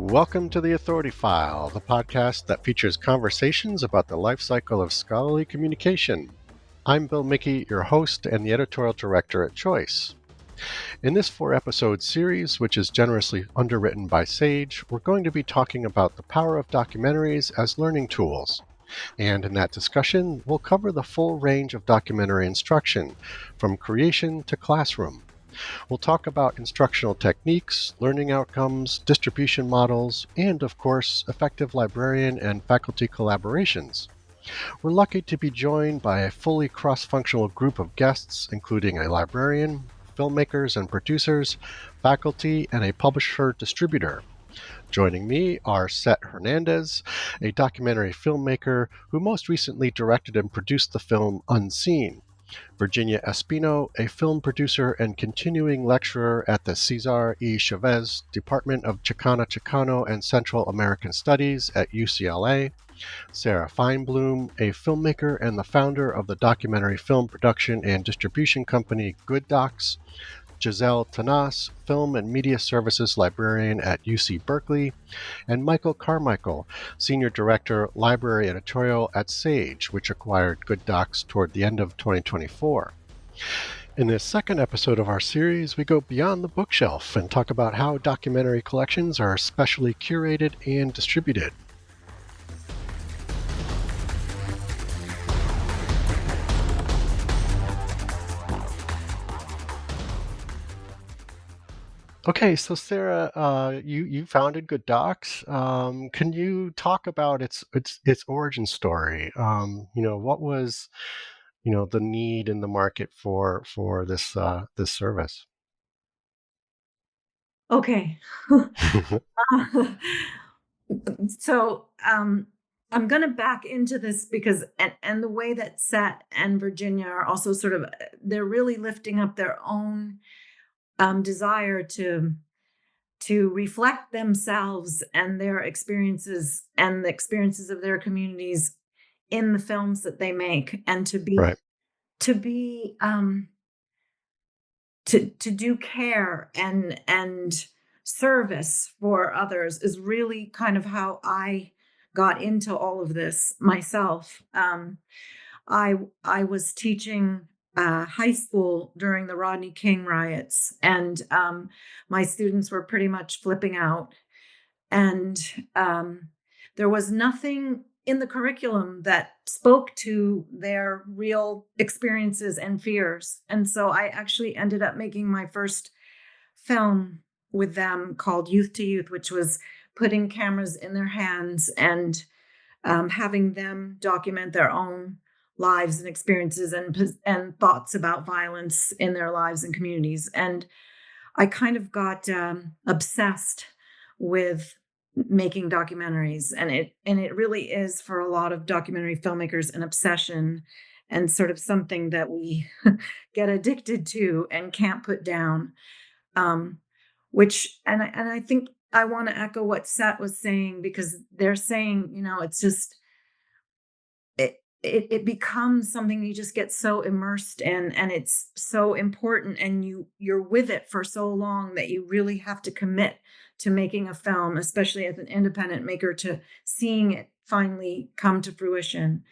Welcome to the Authority File, the podcast that features conversations about the life cycle of scholarly communication. I'm Bill Mickey, your host and the editorial director at Choice. In this 4-episode series, which is generously underwritten by Sage, we're going to be talking about the power of documentaries as learning tools. And in that discussion, we'll cover the full range of documentary instruction, from creation to classroom. We'll talk about instructional techniques, learning outcomes, distribution models, and, of course, effective librarian and faculty collaborations. We're lucky to be joined by a fully cross-functional group of guests, including a librarian, filmmakers and producers, faculty, and a publisher-distributor. Joining me are Seth Hernandez, a documentary filmmaker who most recently directed and produced the film Unseen, Virginia Espino, a film producer and continuing lecturer at the Cesar E. Chavez Department of Chicano and Central American Studies at UCLA, Sarah Feinbloom, a filmmaker and the founder of the documentary film production and distribution company Good Docs, Gisèle Tanasse, film and media services librarian at UC Berkeley, and Michael Carmichael, Senior Director, Library Editorial at Sage, which acquired Good Docs toward the end of 2024. In this second episode of our series, we go beyond the bookshelf and talk about how documentary collections are specially curated and distributed. Okay, so Sarah, you founded Good Docs. Can you talk about its origin story? What was the need in the market for this service? Okay. So I'm going to back into this because, and the way that Seth and Virginia are also sort of, they're really lifting up their own desire to reflect themselves and their experiences and the experiences of their communities in the films that they make, and Right. to be to do care and service for others is really kind of how I got into all of this myself. I was teaching high school during the Rodney King riots, and my students were pretty much flipping out. And there was nothing in the curriculum that spoke to their real experiences and fears. And so I actually ended up making my first film with them called Youth to Youth, which was putting cameras in their hands and having them document their own lives and experiences and thoughts about violence in their lives and communities. And I kind of got obsessed with making documentaries, and it really is, for a lot of documentary filmmakers, an obsession and sort of something that we get addicted to and can't put down. Which and I think I want to echo what Seth was saying, because they're saying, it's just it becomes something you just get so immersed in, and it's so important, and you're with it for so long that you really have to commit to making a film, especially as an independent maker, to seeing it finally come to fruition.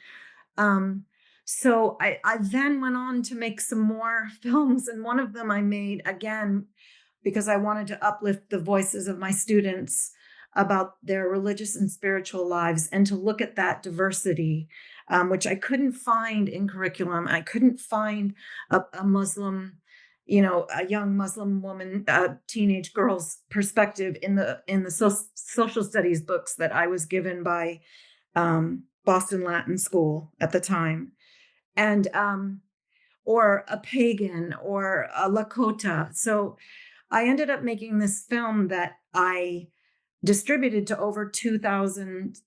So I then went on to make some more films, and one of them I made again because I wanted to uplift the voices of my students about their religious and spiritual lives, and to look at that diversity, which I couldn't find in curriculum. I couldn't find a Muslim, a young Muslim woman, teenage girl's perspective in the social studies books that I was given by Boston Latin School at the time, and or a pagan or a Lakota. So I ended up making this film that I distributed to over 2,000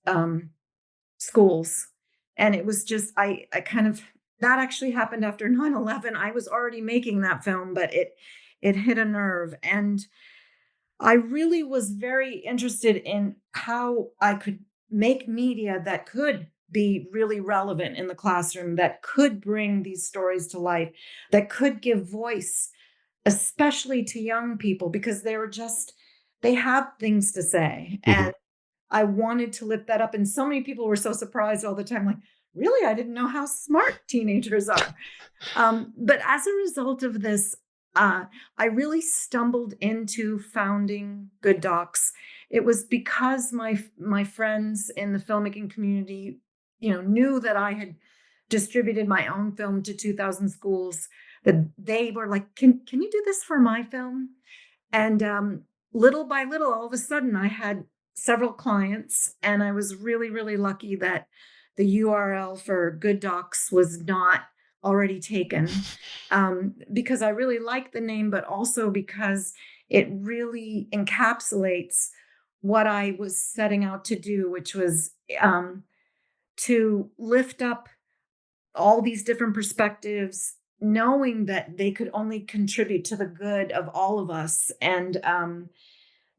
schools. And it was just, I kind of, that actually happened after 9/11. I was already making that film, but it hit a nerve. And I really was very interested in how I could make media that could be really relevant in the classroom, that could bring these stories to life, that could give voice, especially to young people, because they were just they have things to say. Hmm. And I wanted to lift that up. And so many people were so surprised all the time, like, really? I didn't know how smart teenagers are. But as a result of this, I really stumbled into founding Good Docs. It was because my friends in the filmmaking community, knew that I had distributed my own film to 2,000 schools. That they were like, "Can you do this for my film?" And little by little, all of a sudden, I had several clients, and I was really, really lucky that the URL for Good Docs was not already taken, because I really like the name, but also because it really encapsulates what I was setting out to do, which was to lift up all these different perspectives, knowing that they could only contribute to the good of all of us. And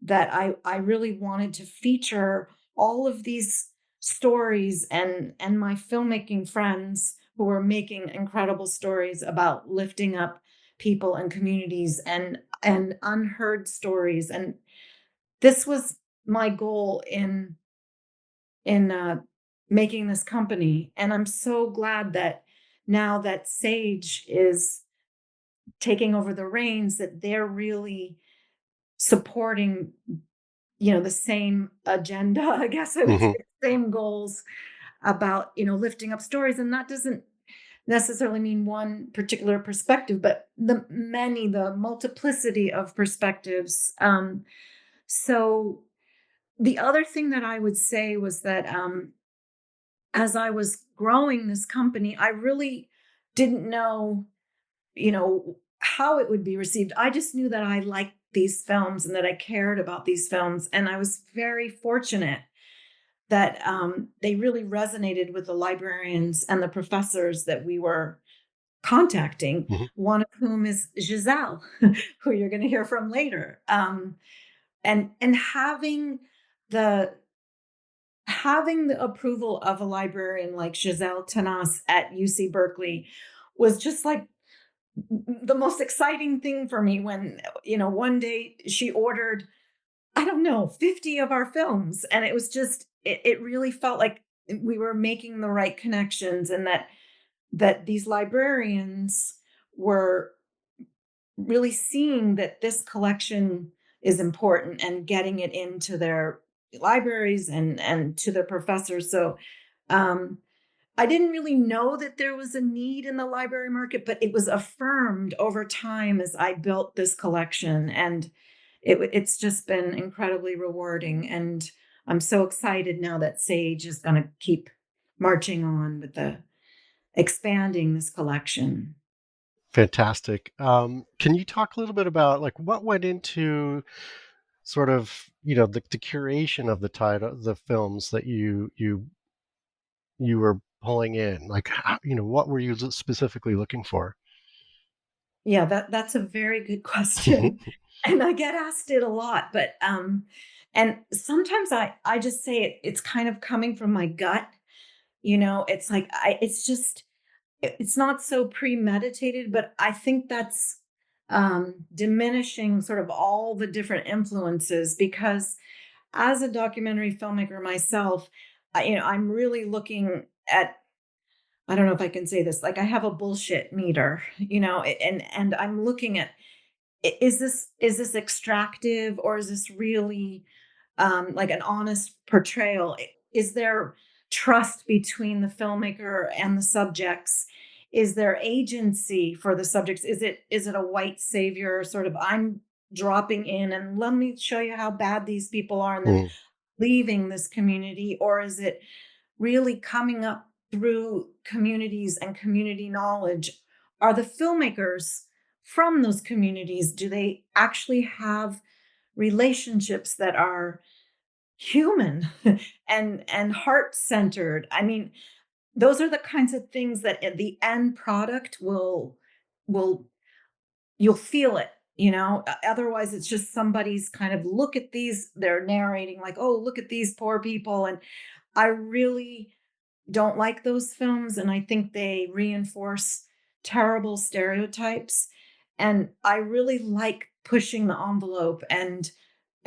that I really wanted to feature all of these stories and my filmmaking friends who were making incredible stories about lifting up people and communities and unheard stories. And this was my goal in making this company. And I'm so glad that now that Sage is taking over the reins, that they're really supporting, the same agenda, I guess I would say, Hmm. same goals about, lifting up stories. And that doesn't necessarily mean one particular perspective, but the multiplicity of perspectives. So the other thing that I would say was that as I was growing this company, I really didn't know, how it would be received. I just knew that I liked these films and that I cared about these films. And I was very fortunate that they really resonated with the librarians and the professors that we were contacting, Hmm. one of whom is Gisèle, who you're going to hear from later. And the having the approval of a librarian like Gisèle Tanasse at UC Berkeley was just like the most exciting thing for me when, one day she ordered, I don't know, 50 of our films. And it was just, it really felt like we were making the right connections, and that these librarians were really seeing that this collection is important and getting it into their libraries and to their professors. So um, I didn't really know that there was a need in the library market, but it was affirmed over time as I built this collection. And it's just been incredibly rewarding. And I'm so excited now that Sage is going to keep marching on with the expanding this collection. Fantastic. Can you talk a little bit about like what went into sort of the curation of the title, the films that you were pulling in? Like what were you specifically looking for? Yeah, that's a very good question. And I get asked it a lot, but and sometimes I just say it's kind of coming from my gut. It's like it's just it's not so premeditated, but I think that's diminishing sort of all the different influences, because as a documentary filmmaker myself, I'm really looking at, I don't know if I can say this, like I have a bullshit meter, and I'm looking at, is this extractive, or is this really like an honest portrayal? Is there trust between the filmmaker and the subjects? Is there agency for the subjects? Is it a white savior sort of, I'm dropping in and let me show you how bad these people are and then Mm. leaving this community? Or is it really coming up through communities and community knowledge? Are the filmmakers from those communities, do they actually have relationships that are human and heart centered? I mean, those are the kinds of things that at the end product will you'll feel it. Otherwise it's just somebody's kind of, look at these, they're narrating like, oh, look at these poor people. And I really don't like those films, and I think they reinforce terrible stereotypes. And I really like pushing the envelope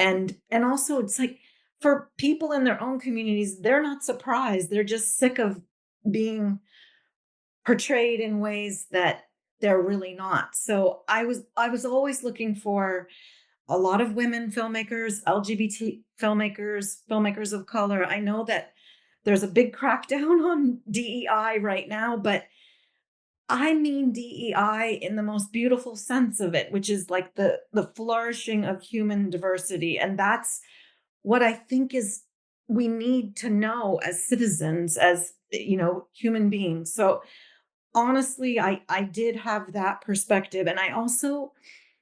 And also it's like for people in their own communities, they're not surprised. They're just sick of being portrayed in ways that they're really not. So I was always looking for a lot of women filmmakers, LGBT filmmakers, filmmakers of color. I know that there's a big crackdown on DEI right now, but I mean DEI in the most beautiful sense of it, which is like the flourishing of human diversity. And that's what I think is we need to know as citizens, as human beings. So honestly, I did have that perspective. And I also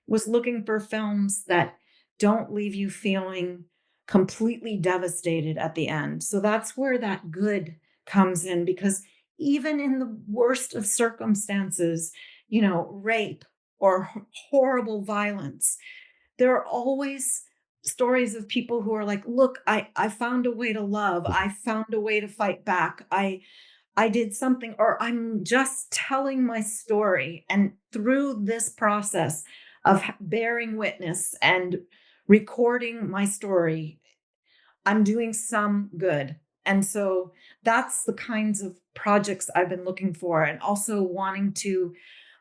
was looking for films that don't leave you feeling completely devastated at the end. So that's where that good comes in, because even in the worst of circumstances, rape or horrible violence, there are always stories of people who are like, look, I found a way to love. I found a way to fight back. I did something, or I'm just telling my story. And through this process of bearing witness and recording my story, I'm doing some good. And so that's the kinds of projects I've been looking for, and also wanting to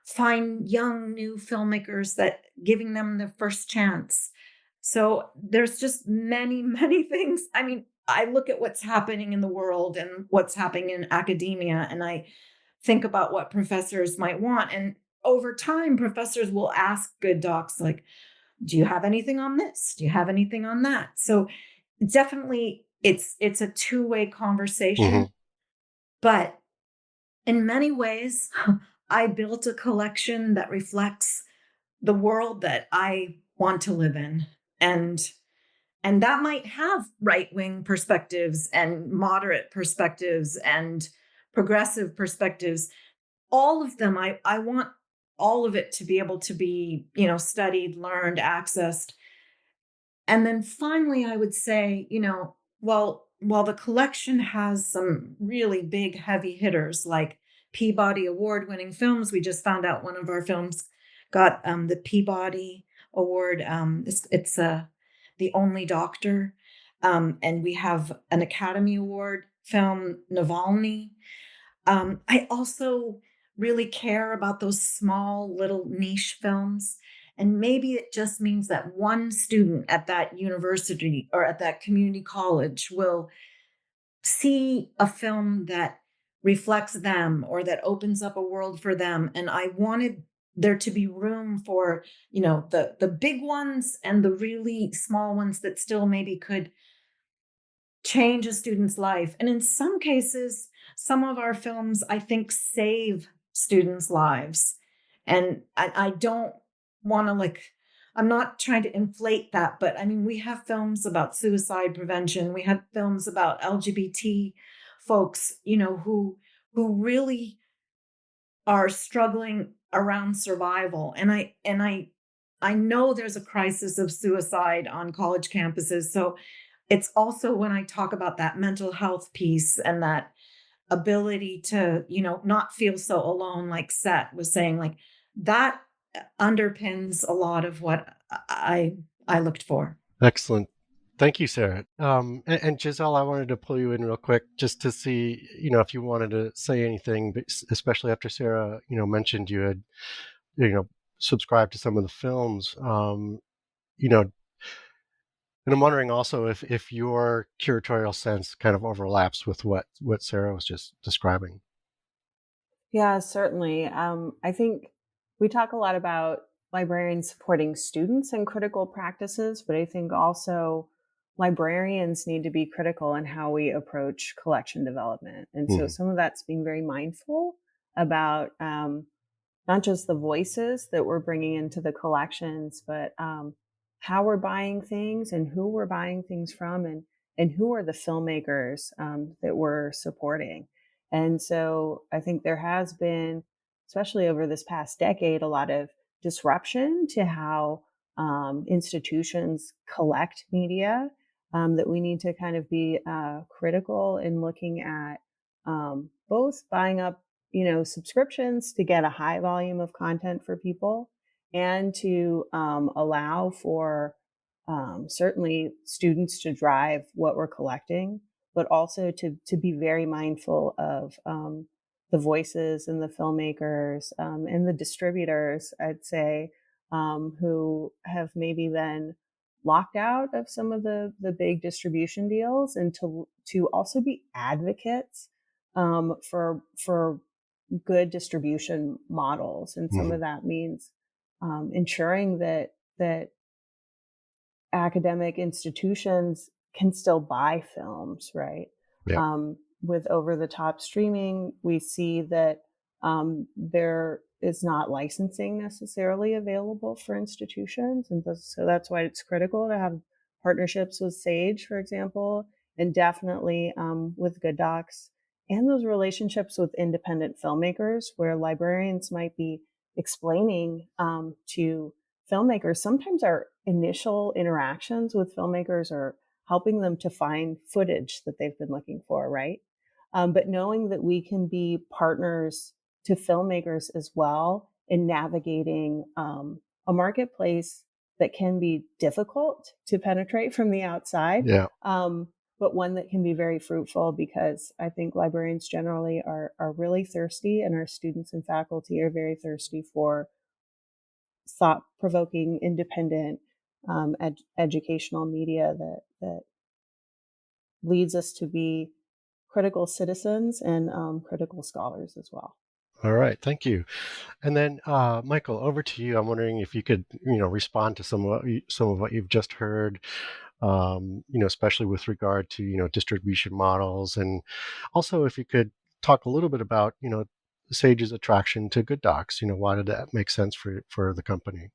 find young new filmmakers, that giving them their first chance. So there's just many, many things. I mean, I look at what's happening in the world and what's happening in academia, and I think about what professors might want. And over time, professors will ask good docs, like, do you have anything on this? Do you have anything on that? So definitely it's a two-way Hmm. conversation, but in many ways, I built a collection that reflects the world that I want to live in. And that might have right-wing perspectives and moderate perspectives and progressive perspectives. All of them, I want all of it to be able to be, studied, learned, accessed. And then finally, I would say, while the collection has some really big heavy hitters like Peabody Award winning films, we just found out one of our films got the Peabody Award. It's The Only Doctor. And we have an Academy Award film, Navalny. I also really care about those small little niche films. And maybe it just means that one student at that university or at that community college will see a film that reflects them or that opens up a world for them. And I wanted there to be room for, the big ones and the really small ones that still maybe could change a student's life. And in some cases, some of our films, I think, save students' lives. And I don't want to I'm not trying to inflate that, but I mean, we have films about suicide prevention. We have films about LGBT folks, who really are struggling around survival. And I know there's a crisis of suicide on college campuses. So it's also when I talk about that mental health piece and that ability to, not feel so alone, like Seth was saying, like that underpins a lot of what I looked for. Excellent. Thank you, Sarah. And Giselle, I wanted to pull you in real quick just to see, if you wanted to say anything, but especially after Sarah, mentioned you had, you know, subscribed to some of the films. You know, and I'm wondering also if your curatorial sense kind of overlaps with what Sarah was just describing. Yeah, certainly. I think we talk a lot about librarians supporting students in critical practices, but I think also librarians need to be critical in how we approach collection development. And so Hmm. some of that's being very mindful about not just the voices that we're bringing into the collections, but how we're buying things and who we're buying things from, and who are the filmmakers that we're supporting. And so I think there has been, especially over this past decade, a lot of disruption to how institutions collect media, that we need to kind of be critical in looking at both buying up subscriptions to get a high volume of content for people, and to allow for certainly students to drive what we're collecting, but also to be very mindful of the voices and the filmmakers and the distributors, I'd say, who have maybe been locked out of some of the big distribution deals, and to also be advocates for good distribution models. And some of that means ensuring that academic institutions can still buy films, right? Yeah. With over-the-top streaming, we see that there is not licensing necessarily available for institutions. And so that's why it's critical to have partnerships with Sage, for example, and definitely with Good Docs, and those relationships with independent filmmakers where librarians might be explaining to filmmakers. Sometimes our initial interactions with filmmakers are helping them to find footage that they've been looking for, right? But knowing that we can be partners to filmmakers as well in navigating a marketplace that can be difficult to penetrate from the outside, but one that can be very fruitful, because I think librarians generally are really thirsty, and our students and faculty are very thirsty for thought-provoking, independent educational media that leads us to be critical citizens and critical scholars as well. All right, thank you. And then, Michael, over to you. I'm wondering if you could, respond to some of what you've just heard, especially with regard to, distribution models, and also if you could talk a little bit about, Sage's attraction to Good Docs. Why did that make sense for the company?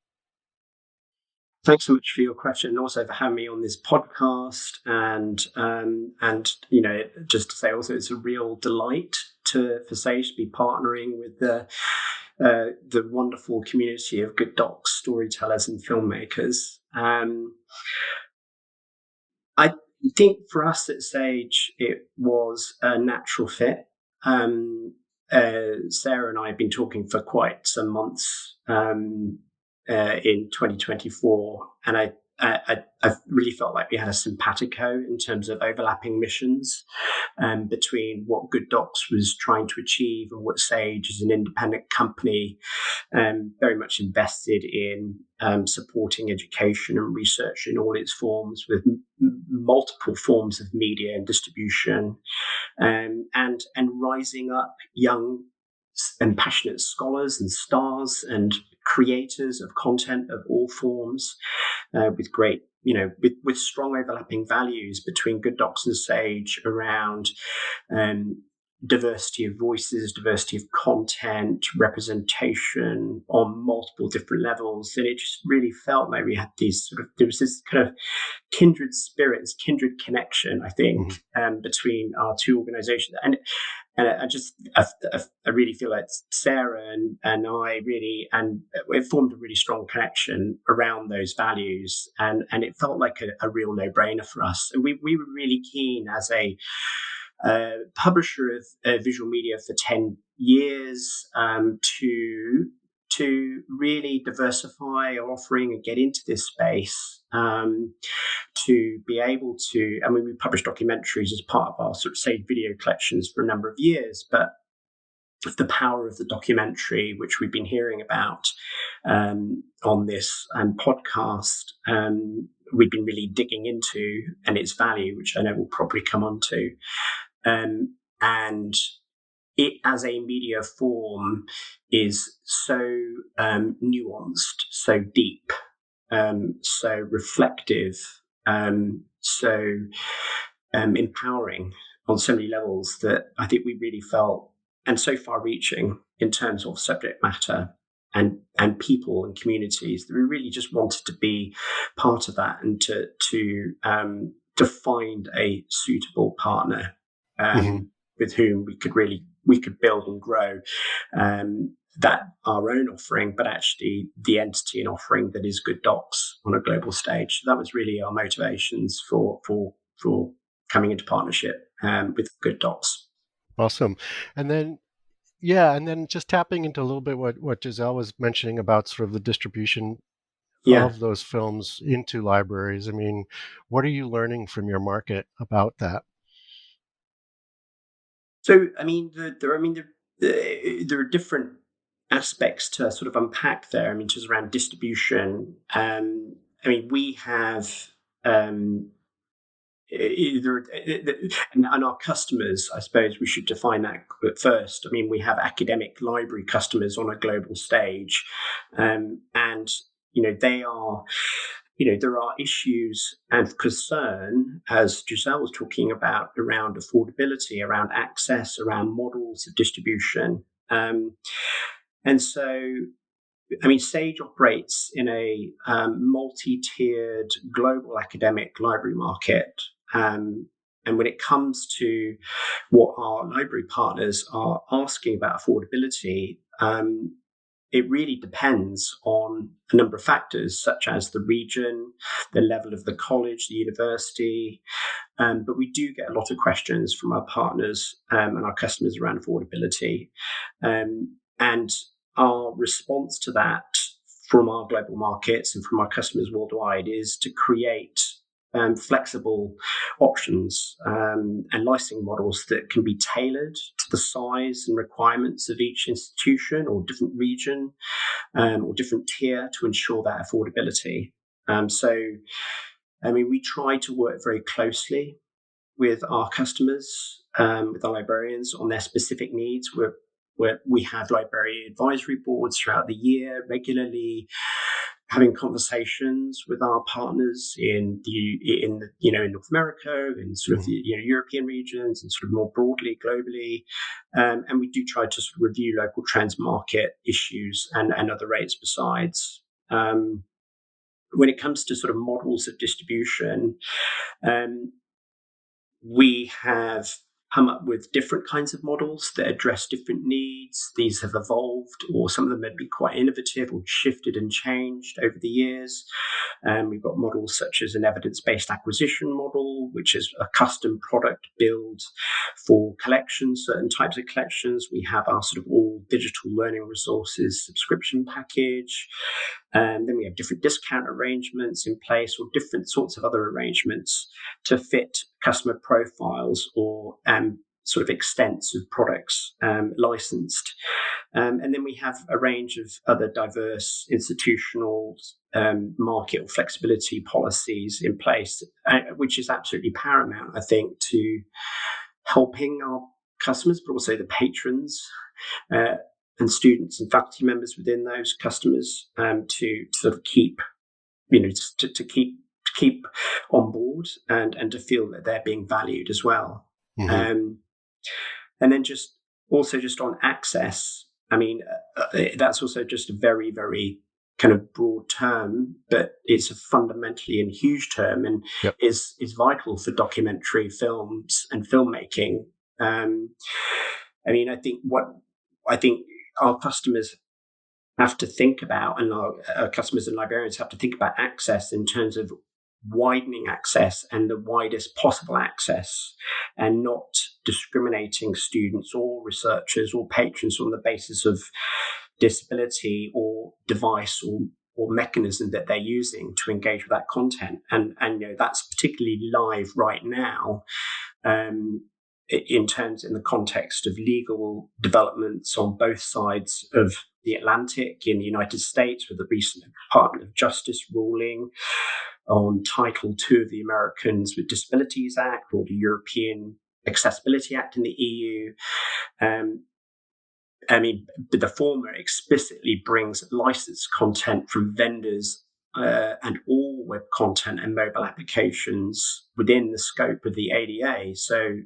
Thanks so much for your question, and also for having me on this podcast. And just to say, also, it's a real delight for Sage to be partnering with the wonderful community of Good Docs storytellers and filmmakers. I think for us at Sage, it was a natural fit. Sarah and I have been talking for quite some months in 2024, and I really felt like we had a simpatico in terms of overlapping missions between what Good Docs was trying to achieve and what Sage, as an independent company, very much invested in supporting education and research in all its forms, with multiple forms of media and distribution, and rising up young and passionate scholars and stars and creators of content of all forms, with great, with strong overlapping values between Good Docs and Sage around diversity of voices, diversity of content, representation on multiple different levels. And it just really felt like we had there was this kind of kindred spirits, kindred connection, I think, between our two organizations. And I really feel like Sarah and I really, and it formed a really strong connection around those values, and it felt like a real no-brainer for us. And we were really keen, as a publisher of visual media for 10 years, to really diversify our offering and get into this space, to be able to, we published documentaries as part of our sort of Sage video collections for a number of years, but the power of the documentary, which we've been hearing about on this podcast, we've been really digging into, and its value, which I know we'll probably come on to. And it, as a media form, is so nuanced, so deep, so reflective, so empowering on so many levels, that I think we really felt, and so far-reaching in terms of subject matter and people and communities, that we really just wanted to be part of that, and to find a suitable partner with whom we could build and grow that our own offering, but actually the entity and offering that is Good Docs on a global stage. So that was really our motivations for coming into partnership with Good Docs. Awesome. And then just tapping into a little bit what Gisèle was mentioning about sort of the distribution of those films into libraries. I mean, what are you learning from your market about that? So, I mean, there are different aspects to sort of unpack there. I mean, just around distribution. I mean, we have either, and our customers, I suppose we should define that first. I mean, we have academic library customers on a global stage, and they are. There are issues and concern, as Gisèle was talking about, around affordability, around access, around models of distribution. And so, I mean, Sage operates in a multi-tiered global academic library market. And when it comes to what our library partners are asking about affordability, it really depends on a number of factors, such as the region, the level of the college, the university. But we do get a lot of questions from our partners and our customers around affordability. And our response to that from our global markets and from our customers worldwide is to create flexible options and licensing models that can be tailored to the size and requirements of each institution or different region or different tier to ensure that affordability. So, I mean, we try to work very closely with our customers, with our librarians on their specific needs. Where we have library advisory boards throughout the year, regularly having conversations with our partners in North America, in sort of the European regions, and sort of more broadly globally, and we do try to sort of review local trends, market issues, and other rates besides. When it comes to sort of models of distribution, we have come up with different kinds of models that address different needs. These have evolved, or some of them have been quite innovative or shifted and changed over the years. We've got models such as an evidence-based acquisition model, which is a custom product build for collections, certain types of collections. We have our sort of all digital learning resources subscription package. Then we have different discount arrangements in place, or different sorts of other arrangements to fit customer profiles or sort of extents of products licensed. And then we have a range of other diverse institutional market or flexibility policies in place, which is absolutely paramount, I think, to helping our customers, but also the patrons and students and faculty members within those customers to sort of keep, to keep on board and to feel that they're being valued as well. Mm-hmm. And then just on access, I mean, that's also just a very, very kind of broad term, but it's a fundamentally and huge term, and is vital for documentary films and filmmaking. I mean, I think our customers have to think about, and our customers and librarians have to think about access in terms of widening access and the widest possible access, and not discriminating students or researchers or patrons on the basis of disability or device or mechanism that they're using to engage with that content. And that's particularly live right now in the context of legal developments on both sides of the Atlantic in the United States, with the recent Department of Justice ruling on Title II of the Americans with Disabilities Act, or the European Accessibility Act in the EU. I mean, the former explicitly brings licensed content from vendors and all web content and mobile applications within the scope of the ADA. So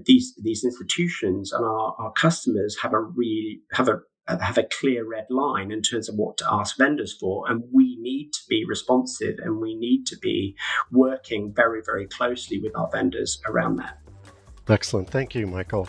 these institutions and our customers have a clear red line in terms of what to ask vendors for, and we need to be responsive, and we need to be working very, very closely with our vendors around that. Excellent. Thank you, Michael.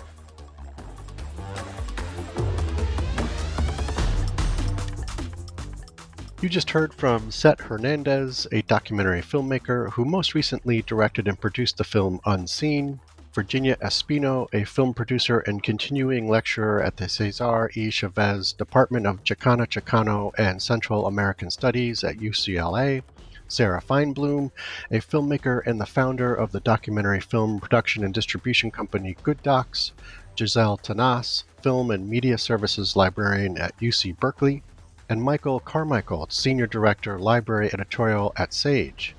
You just heard from Seth Hernandez, a documentary filmmaker who most recently directed and produced the film Unseen Virginia Espino, a film producer and continuing lecturer at the César E. Chavez Department of Chicano and Central American Studies at UCLA. Sarah Feinbloom, a filmmaker and the founder of the documentary film production and distribution company Good Docs. Gisèle Tanasse, film and media services librarian at UC Berkeley. And Michael Carmichael, Senior Director, Library Editorial at Sage.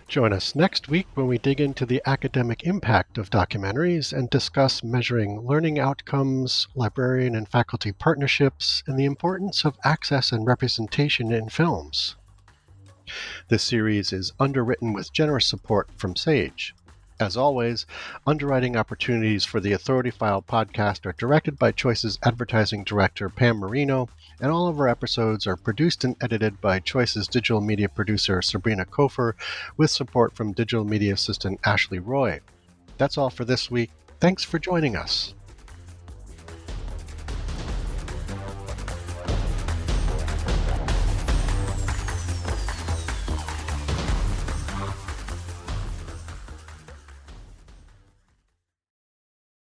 Join us next week when we dig into the academic impact of documentaries and discuss measuring learning outcomes, librarian and faculty partnerships, and the importance of access and representation in films. This series is underwritten with generous support from Sage. As always, underwriting opportunities for the Authority File podcast are directed by Choice's advertising director, Pam Marino, and all of our episodes are produced and edited by Choice's digital media producer, Sabrina Kofer, with support from digital media assistant Ashley Roy. That's all for this week. Thanks for joining us.